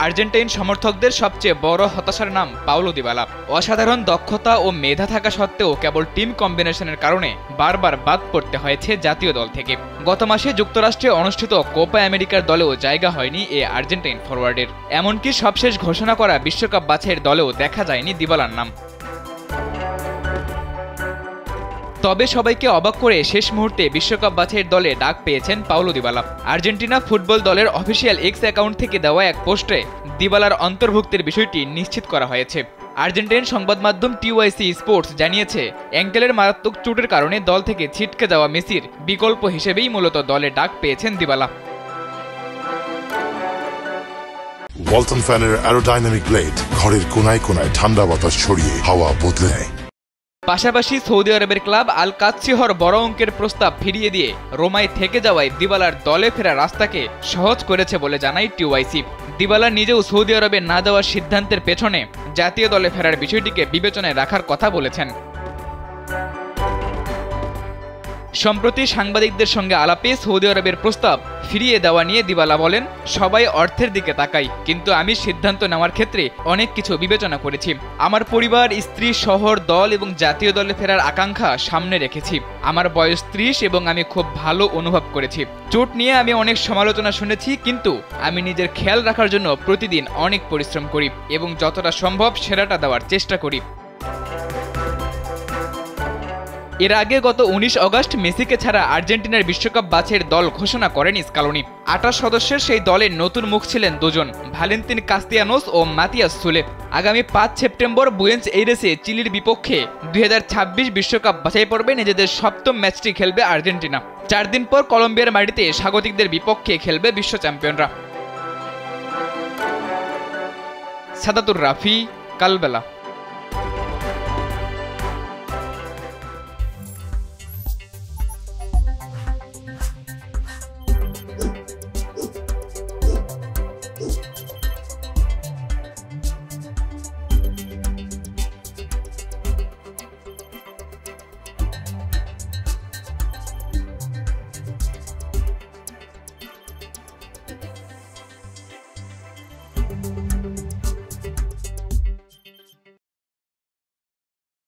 Argentine সমর্থকদের সবচেয়ে বড় হতাশার নাম পাওলো দিবালা। অসাধারণ দক্ষতা ও মেধা থাকা সত্ত্বেও কেবল টিম কম্বিনেশনের কারণে বারবার বাদ পড়তে হয়েছে জাতীয় দল থেকে। গত মাসে যুক্তরাষ্ট্রে অনুষ্ঠিত কোপা আমেরিকার দলেও জায়গা হয়নি এ আর্জেন্টাইন ফরোয়ার্ডের। এমনকি সবশেষ ঘোষণা করা বিশ্বকাপ বাছাইয়ের দলেও দেখা যায়নি দিবালার নাম। তবে সবাইকে অবাক করে শেষ মুহূর্তে বিশ্বকাপ বাছাইয়ের দলে ডাক পেয়েছেন পাওলো দিবালা। আর্জেন্টিনা ফুটবল দলের অফিসিয়াল এক্স অ্যাকাউন্ট থেকে দেওয়া এক পোস্টে দিবালার অন্তর্ভুক্তির বিষয়টি নিশ্চিত করা হয়েছে। আর্জেন্টাইন সংবাদ মাধ্যম টিওয়াইসি স্পোর্টস জানিয়েছে, অ্যাঙ্কেলের মারাত্মক চোটের কারণে দল থেকে ছিটকে যাওয়া মেসির বিকল্প হিসেবেই মূলত দলে ডাক পেয়েছেন দিবালা। ওয়ালটন ফ্যানের অ্যারোডাইনামিক ব্লেড ঘরের কোনায় কোনায় ঠান্ডা বাতাস ছড়িয়ে হাওয়া বদলে নেয়। পাশাপাশি সৌদি আরবের ক্লাব আল কাদসিহর বড় অঙ্কের প্রস্তাব ফিরিয়ে দিয়ে রোমায় থেকে যাওয়ায় দিবালার দলে ফেরার রাস্তাকে সহজ করেছে বলে জানায় টিওয়াইসি। দিবালা নিজেও সৌদি আরবে না যাওয়ার সিদ্ধান্তের পেছনে জাতীয় দলে ফেরার বিষয়টিকে বিবেচনায় রাখার কথা বলেছেন। সম্প্রতি সাংবাদিকদের সঙ্গে আলাপে সৌদি আরবের প্রস্তাব ফিরিয়ে দেওয়া নিয়ে দিবালা বলেন, সবাই অর্থের দিকে তাকাই, কিন্তু আমি সিদ্ধান্ত নেওয়ার ক্ষেত্রে অনেক কিছু বিবেচনা করেছি। আমার পরিবার, স্ত্রী, শহর, দল এবং জাতীয় দলে ফেরার আকাঙ্ক্ষা সামনে রেখেছি। আমার বয়স 30 এবং আমি খুব ভালো অনুভব করেছি। চোট নিয়ে আমি অনেক সমালোচনা শুনেছি, কিন্তু আমি নিজের খেয়াল রাখার জন্য প্রতিদিন অনেক পরিশ্রম করি এবং যতটা সম্ভব সেরাটা দেওয়ার চেষ্টা করি। এর আগে গত 19 আগস্ট মেসিকে ছাড়া আর্জেন্টিনার বিশ্বকাপ বাছাইয়ের দল ঘোষণা করেন স্কালোনি। 28 সদস্যের সেই দলের নতুন মুখ ছিলেন দুজন, ভালেন্তিন কাস্তিয়ানোস ও মাতিয়াস সুলে। আগামী 5 সেপ্টেম্বর বুয়েন্স এইরেসে চিলির বিপক্ষে 2026 বিশ্বকাপ বাছাই পর্বে নিজেদের সপ্তম ম্যাচটি খেলবে আর্জেন্টিনা। 4 দিন পর কলম্বিয়ার মাটিতে স্বাগতিকদের বিপক্ষে খেলবে বিশ্ব চ্যাম্পিয়নরা। সাদাতুর রাফি, কালবেলা।